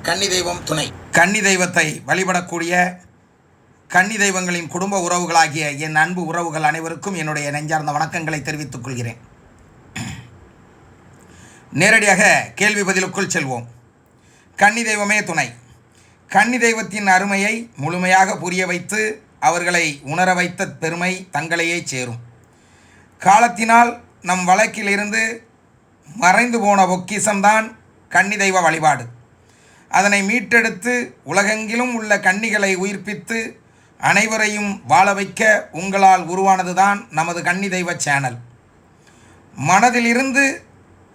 கன்னி தெய்வம் துணை. கன்னி தெய்வத்தை வழிபடக்கூடிய கன்னி தெய்வங்களின் குடும்ப உறவுகளாகிய என் அன்பு உறவுகள் அனைவருக்கும் என்னுடைய நெஞ்சார்ந்த வணக்கங்களை தெரிவித்துக் கொள்கிறேன். நேரடியாக கேள்வி பதிலுக்குள் செல்வோம். கன்னி தெய்வமே துணை. கன்னி தெய்வத்தின் அருமையை முழுமையாக புரிய வைத்து அவர்களை உணர வைத்த பெருமை தங்களையே சேரும். காலத்தினால் நம் வழக்கிலிருந்து மறைந்து போன பொக்கிசம்தான் கன்னி தெய்வ வழிபாடு. அதனை மீட்டெடுத்து உலகெங்கிலும் உள்ள கன்னிகளை உயிர்ப்பித்து அனைவரையும் வாழ வைக்க உங்களால் உருவானதுதான் நமது கன்னி தெய்வ சேனல். மனதிலிருந்து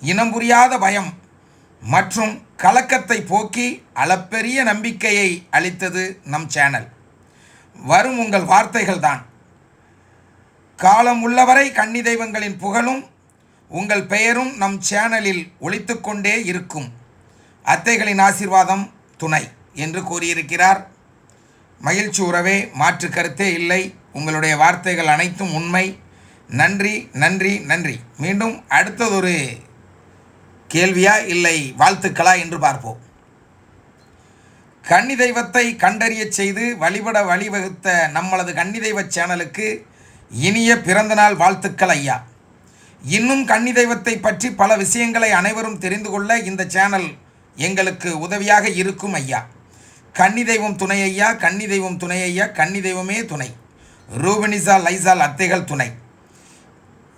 இனம் புரியாத பயம் மற்றும் கலக்கத்தை போக்கி அளப்பெரிய நம்பிக்கையை அளித்தது நம் சேனல். வரும் உங்கள் வார்த்தைகள் தான். காலம் உள்ளவரை கன்னி தெய்வங்களின் புகழும் உங்கள் பெயரும் நம் சேனலில் ஒலித்து கொண்டே இருக்கும். அத்தைகளின் ஆசீர்வாதம் துணை என்று கூறியிருக்கிறார். மகிழ்ச்சி உறவே, மாற்று கருத்தே இல்லை. உங்களுடைய வார்த்தைகள் அனைத்தும் உண்மை. நன்றி நன்றி நன்றி. மீண்டும் அடுத்ததொரு கேள்வியா இல்லை வாழ்த்துக்களா என்று பார்ப்போம். கன்னி தெய்வத்தை கண்டறிய செய்து வழிபட வழிவகுத்த நம்மளது கன்னி தெய்வ சேனலுக்கு இனிய பிறந்தநாள் வாழ்த்துக்கள் ஐயா. இன்னும் கன்னி தெய்வத்தை பற்றி பல விஷயங்களை அனைவரும் தெரிந்து கொள்ள இந்த சேனல் எங்களுக்கு உதவியாக இருக்கும் ஐயா. கன்னி தெய்வம் துணை ஐயா, கன்னி தெய்வம் துணை ஐயா, கன்னி தெய்வமே துணை. ரூபனிசா லைசால் அத்தைகள் துணை.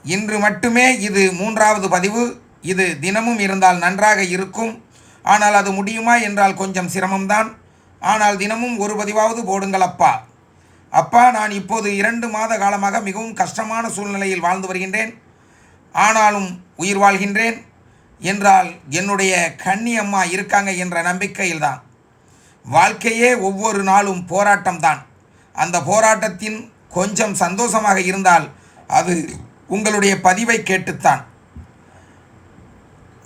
இன்று மட்டுமே இது 3வது பதிவு. இது தினமும் இருந்தால் நன்றாக இருக்கும். ஆனால் அது முடியுமா என்றால் கொஞ்சம் சிரமம்தான். ஆனால் தினமும் ஒரு பதிவாவது போடுங்கள் அப்பா. அப்பா, நான் இப்போது 2 மாத காலமாக மிகவும் கஷ்டமான சூழ்நிலையில் வாழ்ந்து வருகின்றேன். ஆனாலும் உயிர் வாழ்கின்றேன் என்றால் என்னுடைய கன்னி அம்மா இருக்காங்க என்ற நம்பிக்கையில்தான். வாழ்க்கையே ஒவ்வொரு நாளும் போராட்டம்தான். அந்த போராட்டத்தின் கொஞ்சம் சந்தோஷமாக இருந்தால் அது உங்களுடைய பதிவை கேட்டுத்தான்.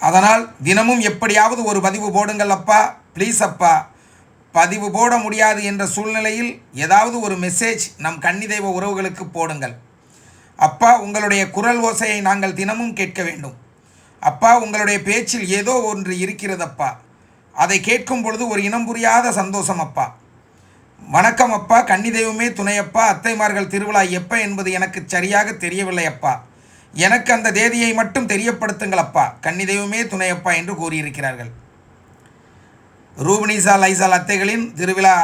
அதனால் தினமும் எப்படியாவது ஒரு பதிவு போடுங்கள் அப்பா, ப்ளீஸ் அப்பா. பதிவு போட முடியாது என்ற சூழ்நிலையில் ஏதாவது ஒரு மெசேஜ் நம் கன்னி தெய்வ உறவுகளுக்கு போடுங்கள் அப்பா. உங்களுடைய குரல் ஓசையை நாங்கள் தினமும் கேட்க வேண்டும் அப்பா. உங்களுடைய பேச்சில் ஏதோ ஒன்று இருக்கிறதப்பா. அதை கேட்கும் பொழுது ஒரு இனம் புரியாத சந்தோஷம் அப்பா. வணக்கம் அப்பா. கன்னி தெய்வமே துணையப்பா. அத்தைமார்கள் திருவிழா எப்போ என்பது எனக்கு சரியாக தெரியவில்லை அப்பா. எனக்கு அந்த தேதியை மட்டும் தெரியப்படுத்துங்கள் அப்பா. கன்னி தெய்வமே துணையப்பா என்று கூறியிருக்கிறார்கள். ரூபனிசா லைசால் அத்தைகளின் திருவிழா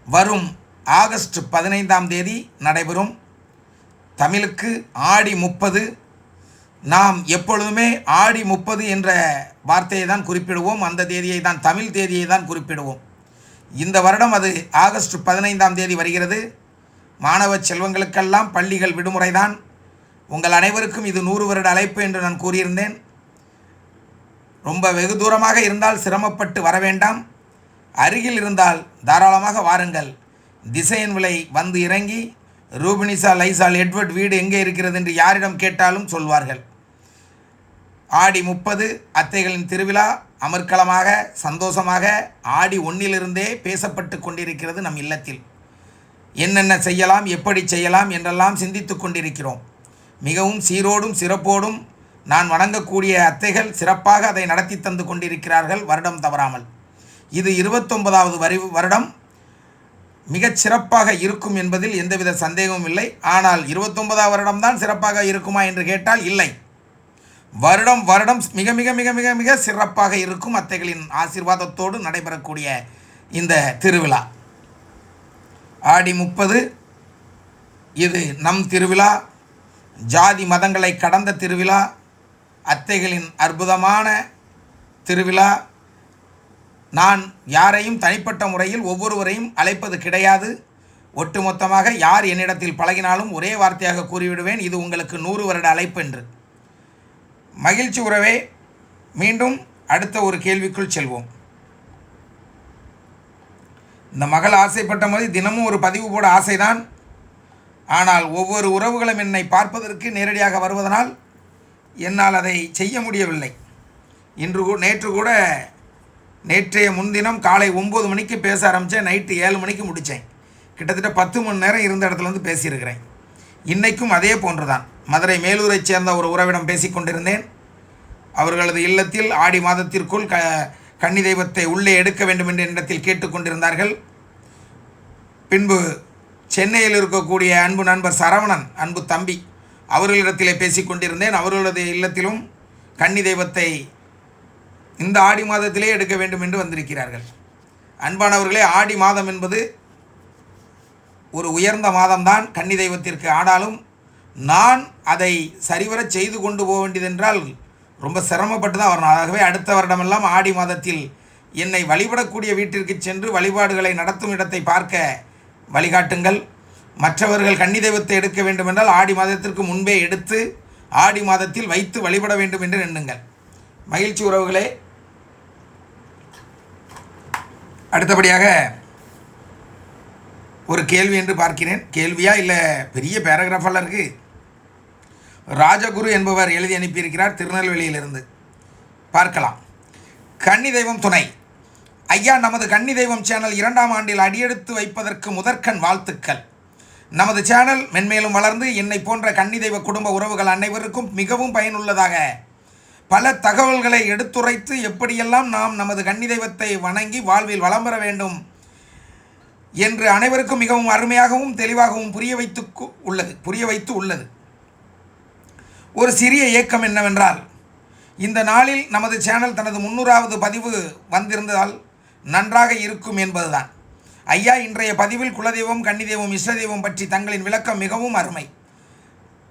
வரும் ஆகஸ்ட் 15ஆம் தேதி நடைபெறும். தமிழுக்கு ஆடி 30. நாம் எப்பொழுதுமே ஆடி 30 என்ற வார்த்தையை தான் குறிப்பிடுவோம். அந்த தேதியை தான், தமிழ் தேதியை தான் குறிப்பிடுவோம். இந்த வருடம் அது ஆகஸ்ட் 15ஆம் தேதி வருகிறது. மாணவ செல்வங்களுக்கெல்லாம் பள்ளிகள் விடுமுறை தான். உங்கள் அனைவருக்கும் இது 100 வருட அழைப்பு என்று நான் கூறியிருந்தேன். ரொம்ப வெகு தூரமாக இருந்தால் சிரமப்பட்டு வர வேண்டாம். அருகில் இருந்தால் தாராளமாக வாருங்கள். திசையன் விலை வந்து இறங்கி ரூபனிசா லைசால் எட்வர்ட் வீடு எங்கே இருக்கிறது என்று யாரிடம் கேட்டாலும் சொல்வார்கள். ஆடி 30 அத்தைகளின் திருவிழா அமர்க்களமாக சந்தோஷமாக ஆடி 1 பேசப்பட்டு கொண்டிருக்கிறது நம் இல்லத்தில். என்னென்ன செய்யலாம், எப்படி செய்யலாம் என்றெல்லாம் சிந்தித்து கொண்டிருக்கிறோம். மிகவும் சீரோடும் சிறப்போடும் நான் வணங்கக்கூடிய அத்தைகள் சிறப்பாக அதை நடத்தி தந்து கொண்டிருக்கிறார்கள் வருடம் தவறாமல். இது 29வது வருடம் மிகச் சிறப்பாக இருக்கும் என்பதில் எந்தவித சந்தேகமும் இல்லை. ஆனால் 29வது வருடம்தான் சிறப்பாக இருக்குமா என்று கேட்டால் இல்லை. வருடம் மிக மிக மிக மிக மிக சிறப்பாக இருக்கும். அத்தைகளின் ஆசீர்வாதத்தோடு நடைபெறக்கூடிய இந்த திருவிழா ஆடி 30 இது நம் திருவிழா. ஜாதி மதங்களை கடந்த திருவிழா. அத்தைகளின் அற்புதமான திருவிழா. நான் யாரையும் தனிப்பட்ட முறையில் ஒவ்வொருவரையும் அழைப்பது கிடையாது. ஒட்டுமொத்தமாக யார் என்னிடத்தில் பழகினாலும் ஒரே வார்த்தையாக கூறிவிடுவேன், இது உங்களுக்கு 100 வருட அழைப்பு என்று. மகிழ்ச்சி உறவே, மீண்டும் அடுத்த ஒரு கேள்விக்குள் செல்வோம். இந்த மகள் ஆசைப்பட்ட மாதிரி தினமும் ஒரு பதிவு போட ஆசைதான். ஆனால் ஒவ்வொரு உறவுகளும் என்னை பார்ப்பதற்கு நேரடியாக வருவதனால் என்னால் அதை செய்ய முடியவில்லை. நேற்றைய முன்தினம் காலை 9 மணிக்கு பேச ஆரம்பித்தேன். நைட்டு 7 மணிக்கு முடித்தேன். கிட்டத்தட்ட 10 மணி நேரம் இருந்த இடத்துலேருந்து பேசியிருக்கிறேன். இன்றைக்கும் அதே போன்று தான். மதுரை மேலூரைச் சேர்ந்த ஒரு உறவிடம் பேசி கொண்டிருந்தேன். அவர்களது இல்லத்தில் ஆடி மாதத்திற்குள் கன்னி தெய்வத்தை உள்ளே எடுக்க வேண்டும் என்ற எண்ணத்தில் கேட்டுக்கொண்டிருந்தார்கள். பின்பு சென்னையில் இருக்கக்கூடிய அன்பு நண்பர் சரவணன், அன்பு தம்பி, அவர்களிடத்திலே பேசிக்கொண்டிருந்தேன். அவர்களது இல்லத்திலும் கன்னி தெய்வத்தை இந்த ஆடி மாதத்திலே எடுக்க வேண்டும் என்று வந்திருக்கிறார்கள். அன்பானவர்களே, ஆடி மாதம் என்பது ஒரு உயர்ந்த மாதம்தான் கன்னி தெய்வத்திற்கு. ஆனாலும் நான் அதை சரிவர செய்து கொண்டு போக வேண்டியதென்றால் ரொம்ப சிரமப்பட்டு தான் வரணும். ஆகவே அடுத்த வருடமெல்லாம் ஆடி மாதத்தில் என்னை வழிபடக்கூடிய வீட்டிற்கு சென்று வழிபாடுகளை நடத்தும் இடத்தை பார்க்க வழிகாட்டுங்கள். மற்றவர்கள் கன்னி தெய்வத்தை எடுக்க வேண்டுமென்றால் ஆடி மாதத்திற்கு முன்பே எடுத்து ஆடி மாதத்தில் வைத்து வழிபட வேண்டும் என்று எண்ணுங்கள். மகிழ்ச்சி உறவுகளே, அடுத்தபடியாக ஒரு கேள்வி என்று பார்க்கிறேன். கேள்வியா இல்லை பெரிய பேராகிராஃபெல்லாம் இருக்குது. ராஜகுரு என்பவர் எழுதி அனுப்பியிருக்கிறார், திருநெல்வேலியிலிருந்து. பார்க்கலாம். கன்னி தெய்வம் துணை. ஐயா, நமது கன்னி தெய்வம் சேனல் 2ஆம் ஆண்டில் அடியெடுத்து வைப்பதற்கு முதற்கண் வாழ்த்துக்கள். நமது சேனல் மென்மேலும் வளர்ந்து என்னை போன்ற கன்னி தெய்வ குடும்ப உறவுகள் அனைவருக்கும் மிகவும் பயனுள்ளதாக பல தகவல்களை எடுத்துரைத்து எப்படியெல்லாம் நாம் நமது கன்னி தெய்வத்தை வணங்கி வாழ்வில் வளம் பெற வேண்டும் என்று அனைவருக்கும் மிகவும் அருமையாகவும் தெளிவாகவும் புரிய வைத்து உள்ளது. ஒரு சிறிய ஏக்கம் என்னவென்றால், இந்த நாளில் நமது சேனல் தனது 300வது பதிவு வந்திருந்தால் நன்றாக இருக்கும் என்பதுதான். ஐயா, இன்றைய பதிவில் குலதெய்வம், கன்னி தெய்வம், இஷ்ட தெய்வம் பற்றி தங்களின் விளக்கம் மிகவும் அருமை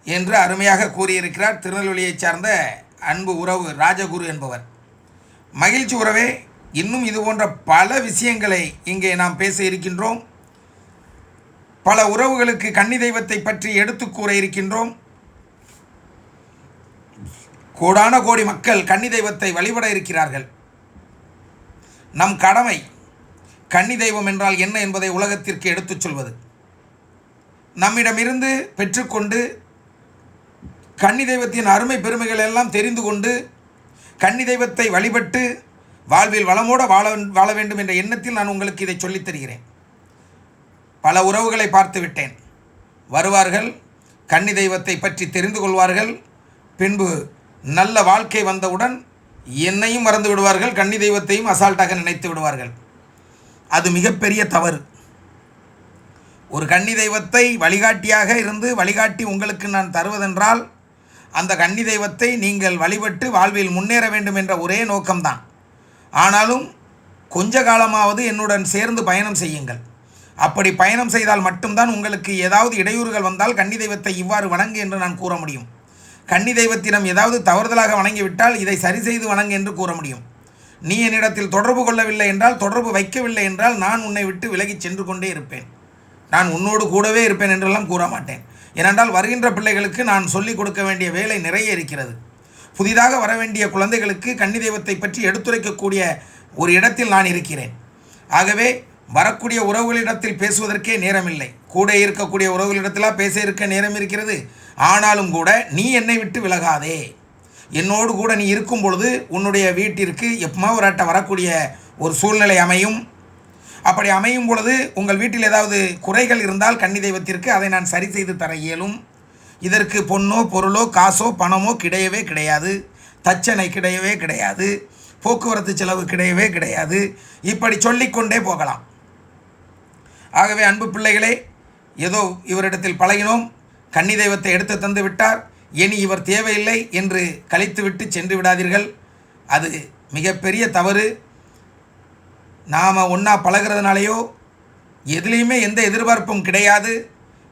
என்று அருமையாக கூறியிருக்கிறார் திருநெல்வேலியைச் சார்ந்த அன்பு உறவு ராஜகுரு என்பவர். மகிழ்ச்சி உறவே, இன்னும் இது போன்ற பல விஷயங்களை இங்கே நாம் பேச இருக்கின்றோம். பல உறவுகளுக்கு கன்னி தெய்வத்தை பற்றி எடுத்து கூற இருக்கின்றோம். கோடான கோடி மக்கள் கன்னி தெய்வத்தை வழிபட இருக்கிறார்கள். நம் கடமை கன்னி தெய்வம் என்றால் என்ன என்பதை உலகத்திற்கு எடுத்துச் சொல்வது. நம்மிடமிருந்து பெற்றுக்கொண்டு கன்னி தெய்வத்தின் அருமை பெருமைகள் எல்லாம் தெரிந்து கொண்டு கன்னி தெய்வத்தை வழிபட்டு வாழ்வில் வளமோடு வாழ வேண்டும் என்ற எண்ணத்தில் நான் உங்களுக்கு இதை சொல்லித் தருகிறேன். பல உறவுகளை பார்த்து விட்டேன். வருவார்கள், கன்னி தெய்வத்தை பற்றி தெரிந்து கொள்வார்கள். பின்பு நல்ல வாழ்க்கை வந்தவுடன் என்னையும் மறந்து விடுவார்கள், கன்னி தெய்வத்தையும் அசால்ட்டாக நினைத்து விடுவார்கள். அது மிகப்பெரிய தவறு. ஒரு கன்னி தெய்வத்தை வழிகாட்டியாக இருந்து வழிகாட்டி உங்களுக்கு நான் தருவதென்றால் அந்த கன்னி தெய்வத்தை நீங்கள் வழிபட்டு வாழ்வில் முன்னேற வேண்டும் என்ற ஒரே நோக்கம்தான். ஆனாலும் கொஞ்ச காலமாவது என்னுடன் சேர்ந்து பயணம் செய்யுங்கள். அப்படி பயணம் செய்தால் மட்டும்தான் உங்களுக்கு ஏதாவது இடையூறுகள் வந்தால் கன்னி தெய்வத்தை இவ்வாறு வணங்கு என்று நான் கூற முடியும். கன்னி தெய்வத்திடம் ஏதாவது தவறுதலாக வணங்கிவிட்டால் இதை சரி செய்து வணங்கு என்று கூற முடியும். நீ என்னிடத்தில் தொடர்பு கொள்ளவில்லை என்றால், தொடர்பு வைக்கவில்லை என்றால் நான் உன்னை விட்டு விலகிச் சென்று கொண்டே இருப்பேன். நான் உன்னோடு கூடவே இருப்பேன் என்றெல்லாம் கூற மாட்டேன். ஏனென்றால் வருகின்ற பிள்ளைகளுக்கு நான் சொல்லிக் கொடுக்க வேண்டிய வேலை நிறைய இருக்கிறது. புதிதாக வர வேண்டிய குழந்தைகளுக்கு கன்னி தெய்வத்தை பற்றி எடுத்துரைக்கக்கூடிய ஒரு இடத்தில் நான் இருக்கிறேன். ஆகவே வரக்கூடிய உறவுகளிடத்தில் பேசுவதற்கே நேரமில்லை. கூட இருக்கக்கூடிய உறவுகளிடத்திலாம் பேச இருக்க நேரம் இருக்கிறது. ஆனாலும் கூட நீ என்னை விட்டு விலகாதே. என்னோடு கூட நீ இருக்கும் பொழுது உன்னுடைய வீட்டிற்கு எப்பமா ஒரு அட்டை வரக்கூடிய ஒரு சூழ்நிலை அமையும். அப்படி அமையும் பொழுது உங்கள் வீட்டில் ஏதாவது குறைகள் இருந்தால் கன்னி தெய்வத்திற்கு அதை நான் சரி செய்து தர இயலும். இதற்கு பொன்னோ பொருளோ காசோ பணமோ கிடையவே கிடையாது. தச்சனை கிடையவே கிடையாது. போக்குவரத்து செலவு கிடையவே கிடையாது. இப்படி சொல்லிக்கொண்டே போகலாம். ஆகவே அன்பு பிள்ளைகளே, ஏதோ இவரிடத்தில் பழகினோம், கன்னி தெய்வத்தை எடுத்து தந்து விட்டார், இனி இவர் தேவையில்லை என்று கழித்துவிட்டு சென்று விடாதீர்கள். அது மிகப்பெரிய தவறு. நாம் ஒன்றா பழகிறதுனாலேயோ எதுலேயுமே எந்த எதிர்பார்ப்பும் கிடையாது.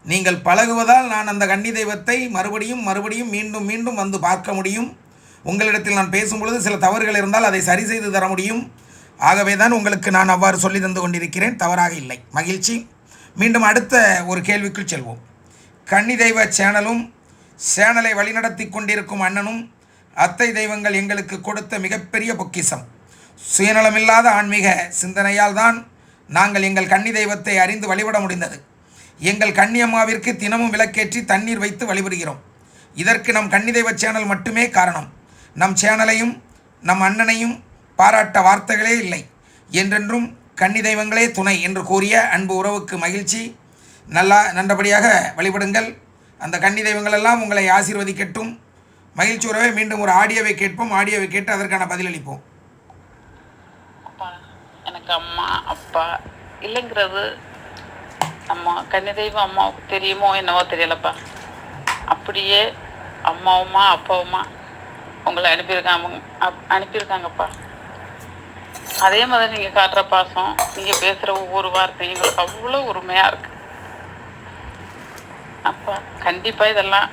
நீங்கள் பழகுவதால் நான் அந்த கன்னி தெய்வத்தை மறுபடியும் மீண்டும் மீண்டும் வந்து பார்க்க முடியும். உங்களிடத்தில் நான் பேசும்பொழுது சில தவறுகள் இருந்தால் அதை சரி செய்து தர முடியும். ஆகவே தான் உங்களுக்கு நான் அவ்வாறு சொல்லி தந்து கொண்டிருக்கிறேன். தவறாக இல்லை. மகிழ்ச்சி. மீண்டும் அடுத்த ஒரு கேள்விக்குள் செல்வோம். கன்னி தெய்வ சேனலை வழிநடத்தி கொண்டிருக்கும் அண்ணனும் அத்தை தெய்வங்கள் எங்களுக்கு கொடுத்த மிகப்பெரிய பொக்கிஷம். சுயநலமில்லாத ஆன்மீக சிந்தனையால் தான் நாங்கள் எங்கள் கன்னி தெய்வத்தை அறிந்து வழிபட முடிந்தது. எங்கள் கன்னியம்மாவிற்கு தினமும் விளக்கேற்றி தண்ணீர் வைத்து வழிபடுகிறோம். இதற்கு நம் கன்னி தெய்வ சேனல் மட்டுமே காரணம். நம் சேனலையும் நம் அண்ணனையும் பாராட்ட வார்த்தைகளே இல்லை. என்றென்றும் கன்னி தெய்வங்களே துணை என்று கூறிய அன்பு உறவுக்கு மகிழ்ச்சி. நல்லபடியாக வழிபடுங்கள். அந்த கன்னி தெய்வங்கள் எல்லாம் உங்களை ஆசீர்வதிக்கட்டும். மகிழ்ச்சி உறவே, மீண்டும் ஒரு ஆடியோவை கேட்போம். ஆடியோவை கேட்டு அதற்கான பதிலளிப்போம். எனக்கு அம்மா அப்பா இல்லைங்கிறது நம்ம கன்னிதெய்வம் அம்மாவுக்கு தெரியுமோ என்னவோ தெரியலப்பா. அப்படியே அம்மாவுமா அப்பாவுமா உங்களை அனுப்பியிருக்காங்கப்பா. அதே மாதிரி நீங்கள் காட்டுற பாசம், நீங்கள் பேசுகிற ஒவ்வொரு வார்த்தையும் எங்களுக்கு அவ்வளோ உரிமையாக இருக்குது அப்பா. கண்டிப்பாக இதெல்லாம்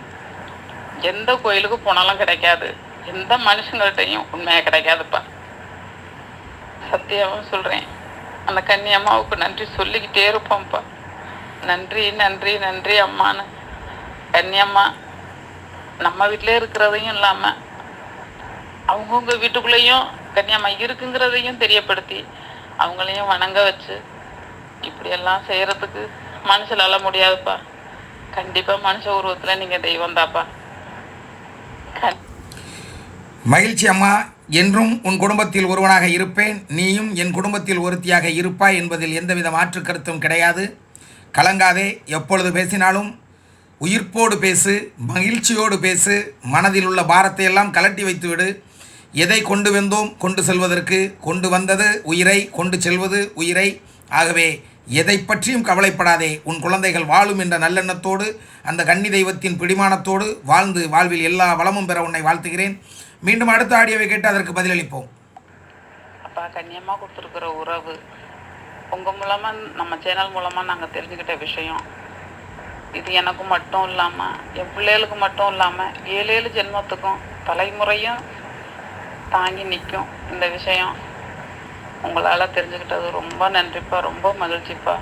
எந்த கோயிலுக்கு போனாலும் கிடைக்காது, எந்த மனுஷங்கள்கிட்டையும் உண்மையாக கிடைக்காதுப்பா. சத்தியமாக சொல்கிறேன். அந்த கன்னி அம்மாவுக்கு நன்றி சொல்லிக்கிட்டே இருப்போம்ப்பா. நன்றி நன்றி நன்றி அம்மான்னு. கன்னியம்மா நம்ம வீட்டிலே இருக்கிறதையும் இல்லாமல் அவங்கவுங்க வீட்டுக்குள்ளேயும் கன்னியம்மா இருக்குங்கிறதையும் தெரியப்படுத்தி அவங்களையும் வணங்க வச்சு இப்படியெல்லாம் செய்கிறதுக்கு மனுஷனால முடியாதுப்பா. கண்டிப்பாக மனுஷ உருவத்தில் நீங்கள் தெய்வம் தாப்பா. மகிழ்ச்சி அம்மா. என்றும் உன் குடும்பத்தில் ஒருவனாக இருப்பேன், நீயும் என் குடும்பத்தில் ஒருத்தியாக இருப்பாய் என்பதில் எந்தவித மாற்று கருத்தும் கிடையாது. கலங்காதே. எப்பொழுது பேசினாலும் உயிர்ப்போடு பேசு, மகிழ்ச்சியோடு பேசு. மனதில் உள்ள பாரத்தை எல்லாம் கலட்டி வைத்துவிடு. எதை கொண்டு வந்தோம் கொண்டு செல்வதற்கு, கொண்டு வந்தது உயிரை, கொண்டு செல்வது உயிரை. ஆகவே எதை பற்றியும் கவலைப்படாதே. உன் குழந்தைகள் வாழும் என்ற நல்லெண்ணத்தோடு, அந்த கன்னி தெய்வத்தின் பிடிமானத்தோடு வாழ்ந்து வாழ்வில் எல்லா வளமும் பெற உன்னை வாழ்த்துகிறேன். மீண்டும் அடுத்த ஆடியோவை கேட்டு அதற்கு பதிலளிப்போம். அப்பா, கன்னியம்மா கொடுத்துருக்குற உறவு உங்கள் மூலமாக, நம்ம சேனல் மூலமாக நாங்கள் தெரிஞ்சுக்கிட்ட விஷயம் இது எனக்கு மட்டும் இல்லாமல் என் பிள்ளைகளுக்கு மட்டும் இல்லாமல் 7 ஜென்மத்துக்கும் தலைமுறையும் தாங்கி நிற்கும். இந்த விஷயம் உங்களால் தெரிஞ்சுக்கிட்டது ரொம்ப நன்றிப்பா, ரொம்ப மகிழ்ச்சிப்பா,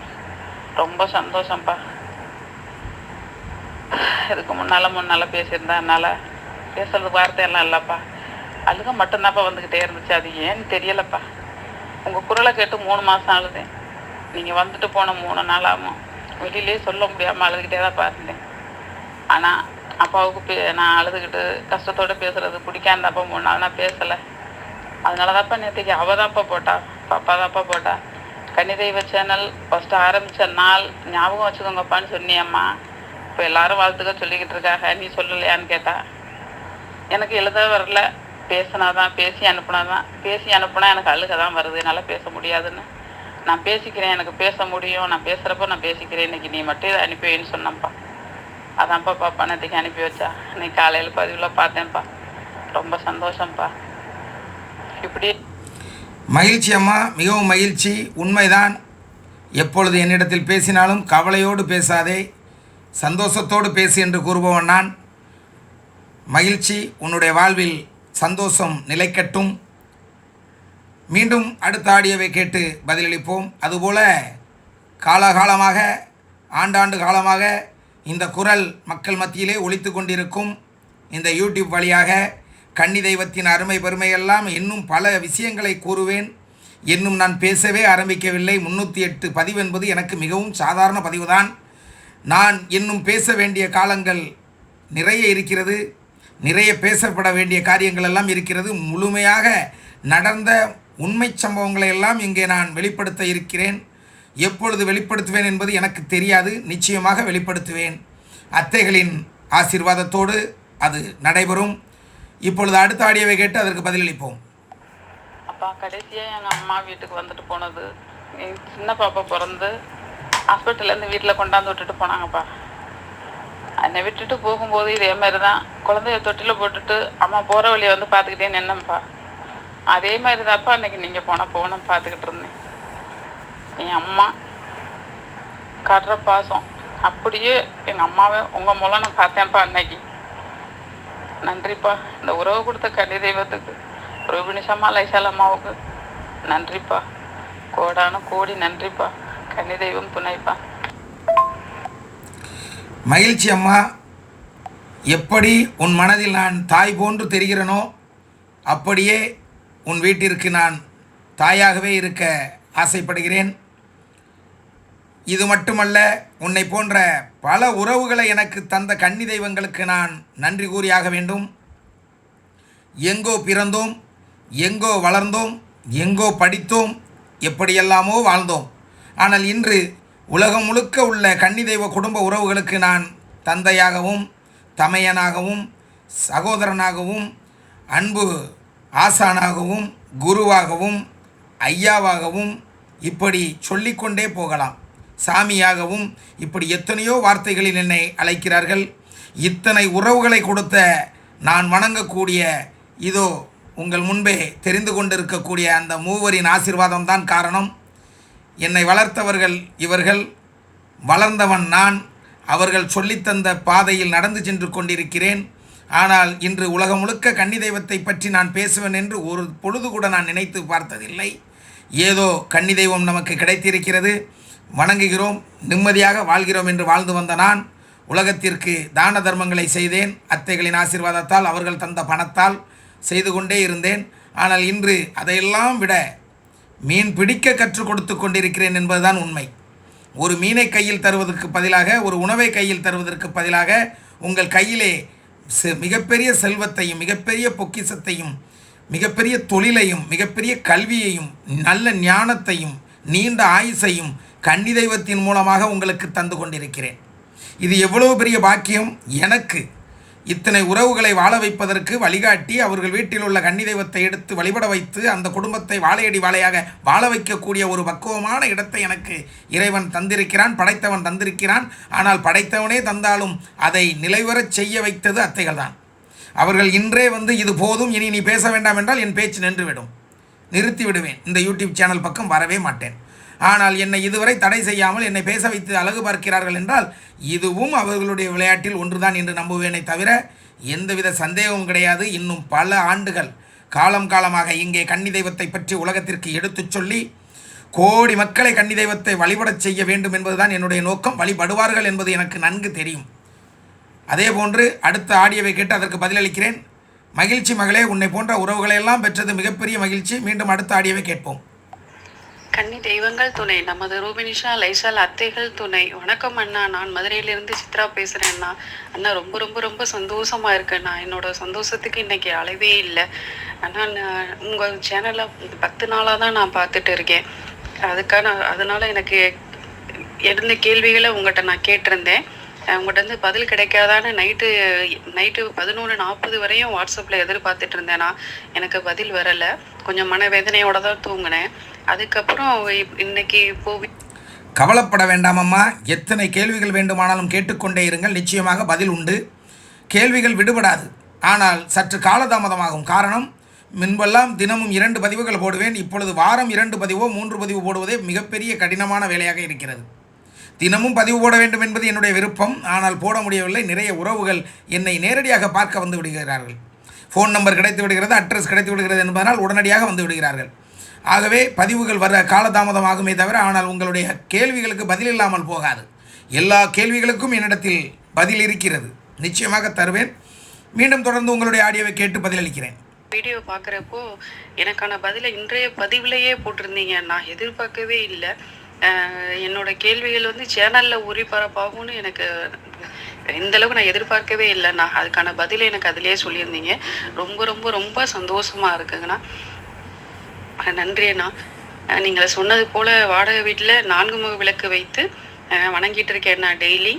ரொம்ப சந்தோஷம்ப்பா. இதுக்கு முன்னால் பேசியிருந்தேன், என்னால் பேசுறது வார்த்தையெல்லாம் இல்லைப்பா. அழுக மட்டும்தான்ப்பா வந்துக்கிட்டே இருந்துச்சு. அது ஏன்னு தெரியலப்பா. உங்கள் குரலை கேட்டு 3 மாதம் அழுது. நீங்கள் வந்துட்டு போன 3 நாள் ஆகும். வெளியிலே சொல்ல முடியாமல் அழுதுகிட்டே தான் இருந்தேன். ஆனால் அப்பாவுக்கு நான் அழுதுகிட்டு கஷ்டத்தோடு பேசுகிறது பிடிக்காந்தாப்பா 3 நாள் நான் பேசலை. அதனால தான்ப்பா நேற்றுக்கு அவள் தான்ப்பா போட்டா, பாப்பா தான்ப்பா போட்டா. கன்னி தெய்வ சேனல் ஃபஸ்ட்டு ஆரம்பித்த நாள் ஞாபகம் வச்சுக்கோங்கப்பான்னு சொன்னியம்மா. இப்போ எல்லாரும் வாழ்த்துக்க சொல்லிக்கிட்டு இருக்காங்க, நீ சொல்லலையான்னு கேட்டா. எனக்கு எழுத வரல, பேசினாதான், பேசி அனுப்புனாதான். பேசி அனுப்புனா எனக்கு அழுக தான் வருது, என்னால் பேச முடியாதுன்னு. நான் பேசிக்கிறேன், எனக்கு பேச முடியும், நான் பேசுகிறப்போ நான் பேசிக்கிறேன், இன்றைக்கி நீ மட்டும் இதை அனுப்பி வைன்னு சொன்னேன்ப்பா. அதான்ப்பா பாப்பா நேற்றுக்கு அனுப்பி வச்சா. இன்னைக்கு காலையில் பதிவில் பார்த்தேன்ப்பா. ரொம்ப சந்தோஷம்ப்பா. இப்படி மகிழ்ச்சி அம்மா, மிகவும் மகிழ்ச்சி. உண்மைதான். எப்பொழுது என்னிடத்தில் பேசினாலும் கவலையோடு பேசாதே, சந்தோஷத்தோடு பேசு என்று கூறுபவன் நான். மகிழ்ச்சி. உன்னுடைய வாழ்வில் சந்தோஷம் நிலைக்கட்டும். மீண்டும் அடுத்த ஆடியோவை கேட்டு பதிலளிப்போம். அதுபோல் காலகாலமாக, ஆண்டாண்டு காலமாக இந்த குரல் மக்கள் மத்தியிலே ஒலித்து கொண்டிருக்கும். இந்த யூடியூப் வழியாக கன்னி தெய்வத்தின் அருமை பெருமையெல்லாம் இன்னும் பல விஷயங்களை கூறுவேன். இன்னும் நான் பேசவே ஆரம்பிக்கவில்லை. 308 பதிவு என்பது எனக்கு மிகவும் சாதாரண பதிவுதான். நான் இன்னும் பேச வேண்டிய காலங்கள் நிறைய இருக்கிறது. நிறைய பேசப்பட வேண்டிய காரியங்கள் எல்லாம் இருக்கிறது. முழுமையாக நடந்த உண்மை சம்பவங்களை எல்லாம் இங்கே நான் வெளிப்படுத்த இருக்கிறேன். எப்பொழுது வெளிப்படுத்துவேன் என்பது எனக்கு தெரியாது. நிச்சயமாக வெளிப்படுத்துவேன். அத்தைகளின் ஆசீர்வாதத்தோடு அது நடைபெறும். இப்பொழுது அடுத்த ஆடியோவை கேட்டு அதற்கு பதிலளிப்போம். அப்பா, கடைசியாக எங்கள் அம்மா வீட்டுக்கு வந்துட்டு போனது, எங்கள் சின்ன பாப்பா பிறந்து ஹாஸ்பிட்டல்லேருந்து வீட்டில் கொண்டாந்து விட்டுட்டு போனாங்கப்பா. என்னை விட்டுட்டு போகும்போது இதே மாதிரி தான் குழந்தைய தொட்டில் போட்டுட்டு அம்மா போகிற வழியை வந்து பார்த்துக்கிட்டே நின்னேன்ப்பா. அதே மாதிரி தான்ப்பா அன்றைக்கி நீங்கள் போனோம் பார்த்துக்கிட்டு இருந்தேன். என் அம்மா காட்டுற பாசம் அப்படியே எங்கள் அம்மாவை உங்கள் மூலம் நான் பார்த்தேன்ப்பா அன்னைக்கு. நன்றிப்பா. இந்த உறவு கொடுத்த கன்னி தெய்வத்துக்கு, ரோபினிஷம்மா லைசால் அம்மாவுக்கு நன்றிப்பா. கோடான கோடி நன்றிப்பா. கன்னி தெய்வம் துணைப்பா. மகிழ்ச்சி அம்மா. எப்படி உன் மனதில் நான் தாய் போன்று தெரிகிறனோ அப்படியே உன் வீட்டிற்கு நான் தாயாகவே இருக்க ஆசைப்படுகிறேன். இது மட்டுமல்ல, உன்னை போன்ற பல உறவுகளை எனக்கு தந்த கன்னி தெய்வங்களுக்கு நான் நன்றி கூறியாக வேண்டும். எங்கோ பிறந்தோம், எங்கோ வளர்ந்தோம், எங்கோ படித்தோம், எப்படியெல்லாமோ வாழ்ந்தோம். ஆனால் இன்று உலகம் முழுக்க உள்ள கன்னி தெய்வ குடும்ப உறவுகளுக்கு நான் தந்தையாகவும், தமையனாகவும், சகோதரனாகவும், அன்பு ஆசானாகவும், குருவாகவும், ஐயாவாகவும், இப்படி சொல்லிக்கொண்டே போகலாம். சாமியாகவும் இப்படி எத்தனையோ வார்த்தைகளில் என்னை அழைக்கிறார்கள். இத்தனை உறவுகளை கொடுத்த நான் வணங்கக்கூடிய இதோ உங்கள் முன்பே தெரிந்து கொண்டிருக்கக்கூடிய அந்த மூவரின் ஆசீர்வாதம்தான் காரணம். என்னை வளர்த்தவர்கள் இவர்கள், வளர்ந்தவன் நான். அவர்கள் சொல்லித்தந்த பாதையில் நடந்து சென்று கொண்டிருக்கிறேன். ஆனால் இன்று உலகம் முழுக்க கன்னி தெய்வத்தை பற்றி நான் பேசுவேன் என்று ஒரு பொழுது கூட நான் நினைத்து பார்த்ததில்லை. ஏதோ கன்னி தெய்வம் நமக்கு கிடைத்திருக்கிறது, வணங்குகிறோம், நிம்மதியாக வாழ்கிறோம் என்று வாழ்ந்து வந்த நான் உலகத்திற்கு தான தர்மங்களை செய்தேன். அத்தைகளின் ஆசீர்வாதத்தால், அவர்கள் தந்த பணத்தால் செய்து கொண்டே இருந்தேன். ஆனால் இன்று அதையெல்லாம் விட மீன் பிடிக்க கற்றுக் கொடுத்து கொண்டிருக்கிறேன் என்பதுதான் உண்மை. ஒரு மீனை கையில் தருவதற்கு பதிலாக, ஒரு உணவை கையில் தருவதற்கு பதிலாக உங்கள் கையிலே மிகப்பெரிய செல்வத்தையும், மிகப்பெரிய பொக்கிஷத்தையும், மிகப்பெரிய தொழிலையும், மிகப்பெரிய கல்வியையும், நல்ல ஞானத்தையும், நீண்ட ஆயுசையும் கன்னி தெய்வத்தின் மூலமாக உங்களுக்கு தந்து கொண்டிருக்கிறேன். இது எவ்வளவு பெரிய பாக்கியம் எனக்கு! இத்தனை உறவுகளை வாழ வைப்பதற்கு வழிகாட்டி, அவர்கள் வீட்டில் உள்ள கன்னி தெய்வத்தை எடுத்து வழிபட வைத்து அந்த குடும்பத்தை வாழையடி வாழையாக வாழ வைக்கக்கூடிய ஒரு பக்குவமான இடத்தை எனக்கு இறைவன் தந்திருக்கிறான், படைத்தவன் தந்திருக்கிறான். ஆனால் படைத்தவனே தந்தாலும் அதை நிலைவரச் செய்ய வைத்தது அத்தைகள் தான். அவர்கள் இன்றே வந்து இது போதும், இனி நீ பேச வேண்டாம் என்றால் என் பேச்சு நின்றுவிடும், நிறுத்தி விடுவேன், இந்த யூடியூப் சேனல் பக்கம் வரவே மாட்டேன். ஆனால் என்னை இதுவரை தடை செய்யாமல் என்னை பேச வைத்து அழகு பார்க்கிறார்கள் என்றால் இதுவும் அவர்களுடைய விளையாட்டில் ஒன்றுதான் என்று நம்புவேனே தவிர எந்தவித சந்தேகமும் கிடையாது. இன்னும் பல ஆண்டுகள் காலமாக இங்கே கன்னி தெய்வத்தை பற்றி உலகத்திற்கு எடுத்துச் சொல்லி கோடி மக்களை கன்னி தெய்வத்தை வழிபடச் செய்ய வேண்டும் என்பதுதான் என்னுடைய நோக்கம். வழிபடுவார்கள் என்பது எனக்கு நன்கு தெரியும். அதே போன்று அடுத்த ஆடியோவை கேட்டு அதற்கு பதிலளிக்கிறேன். மகிழ்ச்சி மகளே, உன்னை போன்ற உறவுகளையெல்லாம் பெற்றது மிகப்பெரிய மகிழ்ச்சி. மீண்டும் அடுத்த ஆடியோவை கேட்போம். கன்னி தெய்வங்கள் துணை, நமது ரூபினிஷா லைசால் அத்தைகள் துணை. வணக்கம் அண்ணா, நான் மதுரையிலிருந்து சித்ரா பேசுகிறேன் அண்ணா. அண்ணா ரொம்ப ரொம்ப ரொம்ப சந்தோஷமாக இருக்கேண்ணா. என்னோட சந்தோஷத்துக்கு இன்றைக்கி அளவே இல்லை அண்ணா. உங்கள் சேனலை 10 நாளாக தான் நான் பார்த்துட்டு இருக்கேன். அதனால் எனக்கு இருந்த கேள்விகளை உங்கள்கிட்ட நான் கேட்டிருந்தேன். உங்கள்கிட்ட பதில் கிடைக்காதான்னு நைட்டு 11:40 வரையும் வாட்ஸ்அப்பில் எதிர்பார்த்துட்டு இருந்தேன்னா எனக்கு பதில் வரலை. கொஞ்சம் மனவேதனையோடு தான் தூங்கினேன். அதுக்கப்புறம் இன்னைக்கு கவலைப்பட வேண்டாமம்மா. எத்தனை கேள்விகள் வேண்டுமானாலும் கேட்டுக்கொண்டே இருங்கள், நிச்சயமாக பதில் உண்டு. கேள்விகள் விடுபடாது, ஆனால் சற்று காலதாமதமாகும். காரணம், முன்பெல்லாம் தினமும் 2 பதிவுகள் போடுவேன். இப்பொழுது வாரம் 2 பதிவோ 3 பதிவு போடுவதே மிகப்பெரிய கடினமான வேலையாக இருக்கிறது. தினமும் பதிவு போட வேண்டும் என்பது என்னுடைய விருப்பம், ஆனால் போட முடியவில்லை. நிறைய உறவுகள் என்னை நேரடியாக பார்க்க வந்து விடுகிறார்கள். ஃபோன் நம்பர் கிடைத்து விடுகிறது, அட்ரஸ் கிடைத்து விடுகிறது என்பதனால் உடனடியாக வந்து விடுகிறார்கள். ஆகவே பதிவுகள் வர காலதாமதமாகுமே தவிர, ஆனால் உங்களுடைய கேள்விகளுக்கு பதில் இல்லாமல் போகாது. எல்லா கேள்விகளுக்கும் என்னிடத்தில் பதில் இருக்கிறது, நிச்சயமாக தருவேன். மீண்டும் தொடர்ந்து உங்களுடைய ஆடியோவை கேட்டு பதிலளிக்கிறேன். வீடியோ பார்க்குறப்போ எனக்கான பதிலை இன்றைய பதிவுலையே போட்டிருந்தீங்க. நான் எதிர்பார்க்கவே இல்லை. என்னோட கேள்விகள் வந்து சேனலில் ஒளிபரப்பாகும்னு எனக்கு இந்தளவுக்கு நான் எதிர்பார்க்கவே இல்லைண்ணா. அதுக்கான பதிலை எனக்கு அதிலே சொல்லியிருந்தீங்க. ரொம்ப ரொம்ப ரொம்ப சந்தோஷமாக இருக்குங்கண்ணா. நன்றி அண்ணா. நீங்கள் சொன்னது போல் வாடகை வீட்டில் 4 முக விளக்கு வைத்து வணங்கிட்டு இருக்கேன் நான் டெய்லி.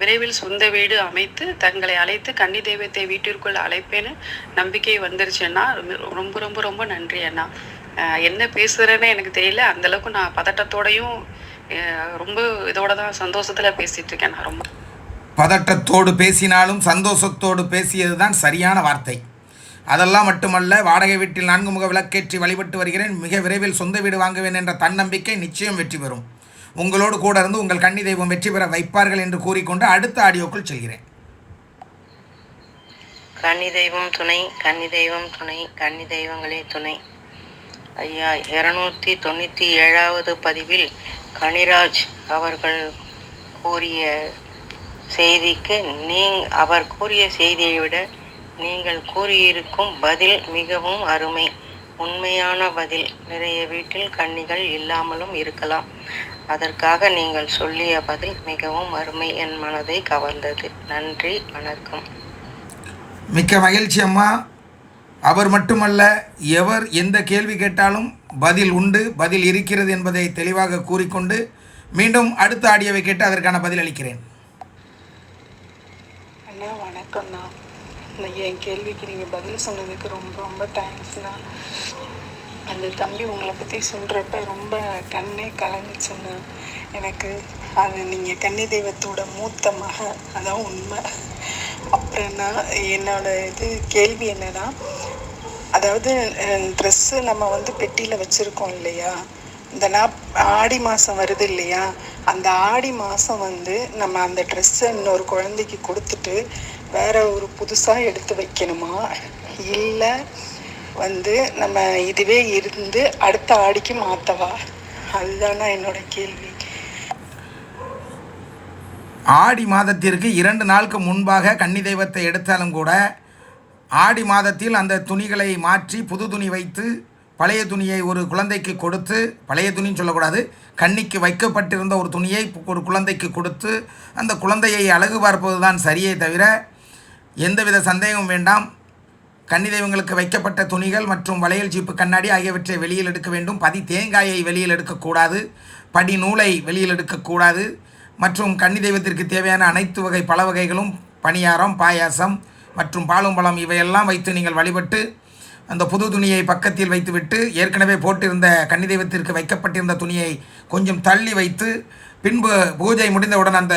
விரைவில் சொந்த வீடு அமைத்து தங்களை அழைத்து கன்னி தெய்வத்தை வீட்டிற்குள் அழைப்பேன்னு நம்பிக்கை வந்துருச்சுன்னா ரொம்ப ரொம்ப ரொம்ப நன்றி அண்ணா. என்ன பேசுகிறேன்னு எனக்கு தெரியல, அந்தளவுக்கு நான் பதட்டத்தோடையும் ரொம்ப இதோட தான் சந்தோஷத்தில் பேசிகிட்டு இருக்கேன். நான் ரொம்ப பதட்டத்தோடு பேசினாலும் சந்தோஷத்தோடு பேசியது தான் சரியான வார்த்தை. அதெல்லாம் மட்டுமல்ல, வாடகை வீட்டில் 4 முக விளக்கேற்றி வழிபட்டு வருகிறேன். மிக விரைவில் சொந்த வீடு வாங்குவேன் என்ற தன்னம்பிக்கை நிச்சயம் வெற்றி பெறும். உங்களோடு கூட இருந்து உங்கள் கன்னி தெய்வம் வெற்றி பெற வைப்பார்கள் என்று கூறிக்கொண்டு அடுத்த ஆடியோக்குள் செல்கிறேன். கன்னி தெய்வம் துணை, கன்னி தெய்வம் துணை, கன்னி தெய்வங்களே துணை. ஐயா, 297வது பதிவில் கனிராஜ் அவர்கள் கூறிய செய்திக்கு அவர் கூறிய செய்தியை விட நீங்கள் கூறியிருக்கும் பதில் மிகவும் அருமை, உண்மையான பதில். நிறைய வீட்டில் கன்னிகள் இல்லாமலும் இருக்கலாம். அதற்காக நீங்கள் சொல்லிய பதில் மிகவும் அருமை, என் மனதை கவர்ந்தது. நன்றி, வணக்கம். மிக்க மகிழ்ச்சி அம்மா. அவர் மட்டுமல்ல, எவர் எந்த கேள்வி கேட்டாலும் பதில் உண்டு, பதில் இருக்கிறது என்பதை தெளிவாக கூறிக்கொண்டு மீண்டும் அடுத்த ஆடியோவை கேட்டு அதற்கான பதில் அளிக்கிறேன். அண்ணா வணக்கம்ண்ணா. என் கேள்விக்கு நீங்கள் பதில் சொன்னதுக்கு ரொம்ப ரொம்ப தேங்க்ஸ்ண்ணா. அந்த தம்பி உங்களை பற்றி சொல்கிறப்ப ரொம்ப கண்ணே கலங்குச்சுன்னா. எனக்கு அது நீங்கள் கன்னி தெய்வத்தோட மூத்த மக, அதான் உண்மை. அப்புறம்னா என்னோட கேள்வி என்னன்னா, அதாவது ட்ரெஸ்ஸு நம்ம பெட்டியில் வச்சுருக்கோம் இல்லையா, இந்த ஆடி மாதம் வருது இல்லையா, அந்த ஆடி மாதம் நம்ம அந்த ட்ரெஸ்ஸை இன்னொரு குழந்தைக்கு கொடுத்துட்டு வேற ஒரு புதுசாக எடுத்து வைக்கணுமா, இல்லை நம்ம இதுவே இருந்து அடுத்த ஆடிக்கு மாற்றவா? அதுதானா என்னோட கேள்வி. ஆடி மாதத்திற்கு 2 நாளுக்கு முன்பாக கன்னி தெய்வத்தை எடுத்தாலும் கூட ஆடி மாதத்தில் அந்த துணிகளை மாற்றி புது துணி வைத்து பழைய துணியை ஒரு குழந்தைக்கு கொடுத்து, பழைய துணின்னு சொல்லக்கூடாது, கன்னிக்கு வைக்கப்பட்டிருந்த ஒரு துணியை ஒரு குழந்தைக்கு கொடுத்து அந்த குழந்தையை அழகு பார்ப்பது தான் சரியே தவிர எந்தவித சந்தேகமும் வேண்டாம். கன்னி தெய்வங்களுக்கு வைக்கப்பட்ட துணிகள் மற்றும் வளையல் ஜீப்பு கண்ணாடி ஆகியவற்றை வெளியில் எடுக்க வேண்டும். பதி தேங்காயை வெளியில் எடுக்கக்கூடாது, படி நூலை வெளியில் எடுக்கக்கூடாது. மற்றும் கன்னி தெய்வத்திற்கு தேவையான அனைத்து வகை பல வகைகளும் பணியாரம், பாயாசம் மற்றும் பாலும் பழம் இவையெல்லாம் வைத்து நீங்கள் வழிபட்டு அந்த புது துணியை பக்கத்தில் வைத்துவிட்டு ஏற்கனவே போட்டிருந்த கன்னி தெய்வத்திற்கு வைக்கப்பட்டிருந்த துணியை கொஞ்சம் தள்ளி வைத்து பின்பு பூஜை முடிந்தவுடன் அந்த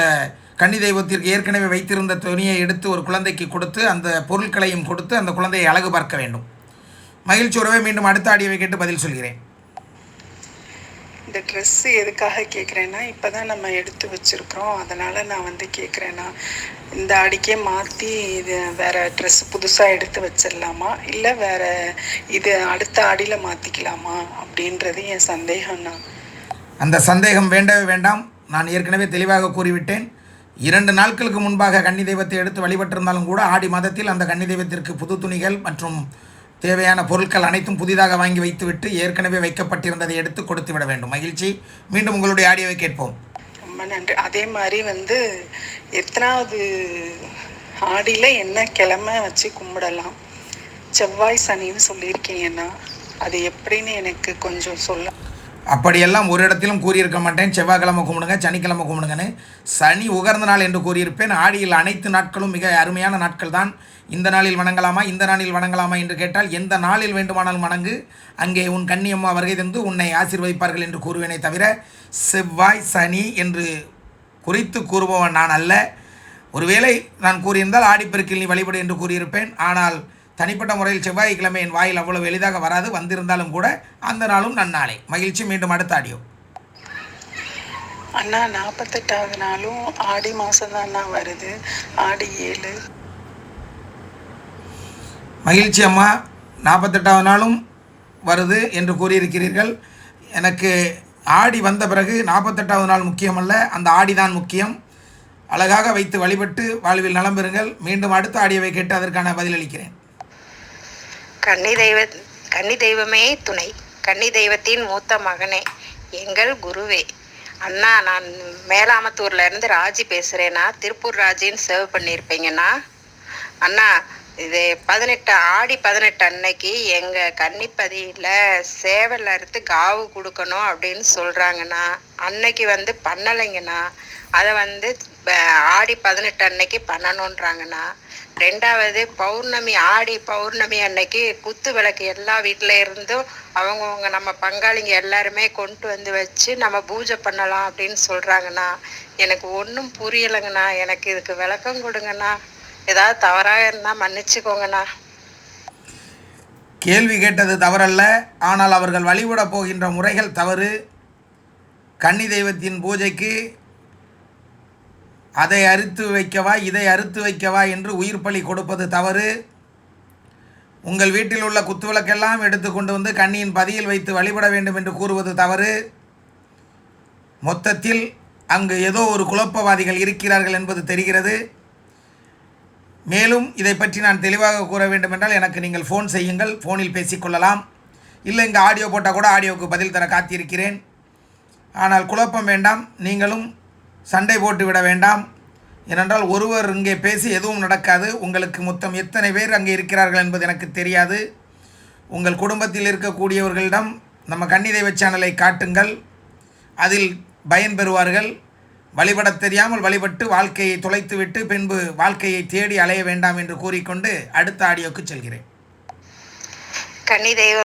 கன்னி தெய்வத்திற்கு ஏற்கனவே வைத்திருந்த துணியை எடுத்து ஒரு குழந்தைக்கு கொடுத்து அந்த பொருட்களையும் கொடுத்து அந்த குழந்தையை அழகு பார்க்க வேண்டும். மகிழ்ச்சி உறவை மீண்டும் அடுத்த ஆடியோவை கேட்டு பதில் சொல்கிறேன். இந்த ட்ரெஸ்ஸு எதுக்காக கேட்குறேன்னா, இப்போ தான் நம்ம எடுத்து வச்சுருக்குறோம், அதனால் நான் கேட்குறேன்னா, இந்த ஆடிக்கே மாற்றி இது வேறு ட்ரெஸ்ஸு புதுசாக எடுத்து வச்சிடலாமா, இல்லை வேறு இது அடுத்த ஆடியில் மாற்றிக்கலாமா அப்படின்றது என் சந்தேகம்னா. அந்த சந்தேகம் வேண்டவே வேண்டாம். நான் ஏற்கனவே தெளிவாக கூறிவிட்டேன். 2 நாட்களுக்கு முன்பாக கன்னி தெய்வத்தை எடுத்து வழிபட்டிருந்தாலும் கூட ஆடி மாதத்தில் அந்த கன்னி தெய்வத்திற்கு புது துணிகள் மற்றும் தேவையான பொருட்கள் அனைத்தும் புதிதாக வாங்கி வைத்துவிட்டு ஏற்கனவே வைக்கப்பட்டிருந்ததை எடுத்து கொடுத்து விட வேண்டும். மகிழ்ச்சி. மீண்டும் உங்களுடைய ஆடியோவை கேட்போம். ரொம்ப நன்றி. அதே மாதிரி எத்தனாவது ஆடியில் என்ன கிழமை வச்சு கும்பிடலாம்? செவ்வாய் சனின்னு சொல்லியிருக்கீங்கன்னா அது எப்படின்னு எனக்கு கொஞ்சம் சொல்ல. அப்படியெல்லாம் ஒரு இடத்திலும் கூறியிருக்க மாட்டேன். செவ்வாய்க்கிழமை கும்பிடுங்க, சனிக்கிழமை கும்பிடுங்கன்னு. சனி உகர்ந்த நாள் என்று கூறியிருப்பேன். ஆடியில் அனைத்து நாட்களும் மிக அருமையான நாட்கள் தான். இந்த நாளில் வணங்கலாமா, இந்த நாளில் வணங்கலாமா என்று கேட்டால் எந்த நாளில் வேண்டுமானாலும் வணங்கு, அங்கே உன் கன்னியம்மா வருகை தந்து உன்னை ஆசீர்வதிப்பார்கள் என்று கூறுவேனே தவிர செவ்வாய் சனி என்று குறித்து கூறுபவன் நான் அல்ல. ஒருவேளை நான் கூறியிருந்தால் ஆடிப்பெருக்கில் நீ வழிபடு என்று கூறியிருப்பேன். ஆனால் தனிப்பட்ட முறையில் செவ்வாய்க்கிழமை என் வாயில் அவ்வளவு எளிதாக வராது. வந்திருந்தாலும் கூட அந்த நாளும் நன்னாளே. மகிழ்ச்சி. மீண்டும் அடுத்த ஆடியோ. அண்ணா 48வது நாளும் ஆடி மாதம் தான் வருது, ஆடி 7. மகிழ்ச்சி அம்மா. 48வது நாளும் வருது என்று கூறியிருக்கிறீர்கள். எனக்கு ஆடி வந்த பிறகு 48வது நாள் முக்கியமல்ல, அந்த ஆடி தான் முக்கியம். அழகாக வைத்து வழிபட்டு வாழ்வில் நலம் பெறுங்கள். மீண்டும் அடுத்த ஆடியோவை கேட்டு அதற்கான பதிலளிக்கிறேன். கன்னி தெய்வமே துணை, கன்னி தெய்வத்தின் மூத்த மகனே, எங்கள் குருவே. அண்ணா, நான் மேலாமத்தூர்ல இருந்து ராஜி பேசுறேன்னா. திருப்பூர் ராஜின்னு சேவ் பண்ணியிருப்பீங்கண்ணா. அண்ணா, இது 18 ஆடி 18 அன்னைக்கு எங்கள் கன்னிப்பதியில் சேவல் அறுத்து காவு கொடுக்கணும் அப்படின்னு சொல்கிறாங்கண்ணா. அன்னைக்கு பண்ணலைங்கண்ணா. அதை ஆடி 18 அன்னைக்கு பண்ணணுன்றாங்கண்ணா. 2வது பௌர்ணமி, ஆடி பௌர்ணமி அன்னைக்கு குத்து விளக்கு எல்லா வீட்டில் இருந்தும் அவங்கவுங்க நம்ம பங்காளிங்க எல்லாருமே கொண்டு வச்சு நம்ம பூஜை பண்ணலாம் அப்படின்னு சொல்கிறாங்கண்ணா. எனக்கு ஒன்றும் புரியலைங்கண்ணா. எனக்கு இதுக்கு விளக்கம் கொடுங்கண்ணா. ஏதாவது தவறாக இருந்தால் மன்னிச்சுக்கோங்கண்ணா. கேள்வி கேட்டது தவறல்ல, ஆனால் அவர்கள் வழிபட போகின்ற முறைகள் தவறு. கன்னி தெய்வத்தின் பூஜைக்கு அதை அறுத்து வைக்கவா இதை அறுத்து வைக்கவா என்று உயிர் பலி கொடுப்பது தவறு. உங்கள் வீட்டில் உள்ள குத்துவிளக்கெல்லாம் எடுத்துக்கொண்டு கன்னியின் பதியில் வைத்து வழிபட வேண்டும் என்று கூறுவது தவறு. மொத்தத்தில் அங்கு ஏதோ ஒரு குழப்பவாதிகள் இருக்கிறார்கள் என்பது தெரிகிறது. மேலும் இதை பற்றி நான் தெளிவாக கூற வேண்டும் என்றால் எனக்கு நீங்கள் ஃபோன் செய்யுங்கள், ஃபோனில் பேசிக்கொள்ளலாம். இல்லை இங்கே ஆடியோ போட்டால் கூட ஆடியோவுக்கு பதில் தர காத்திருக்கிறேன். ஆனால் குழப்பம் வேண்டாம், நீங்களும் சண்டை போட்டு விட வேண்டாம். ஏனென்றால் ஒருவர் இங்கே பேசி எதுவும் நடக்காது. உங்களுக்கு மொத்தம் எத்தனை பேர் அங்கே இருக்கிறார்கள் என்பது எனக்கு தெரியாது. உங்கள் குடும்பத்தில் இருக்கக்கூடியவர்களிடம் நம்ம கன்னி தெய்வ சேனலை காட்டுங்கள், அதில் பயன் பெறுவார்கள். வழிபடத் தெரியாமல் வழிபட்டு வாழ்க்கையை தொலைத்துவிட்டு பின்பு வாழ்க்கையை தேடி அலைய வேண்டாம் என்று கூறிக்கொண்டு அடுத்த ஆடியோக்கு செல்கிறேன். கன்னி தெய்வம்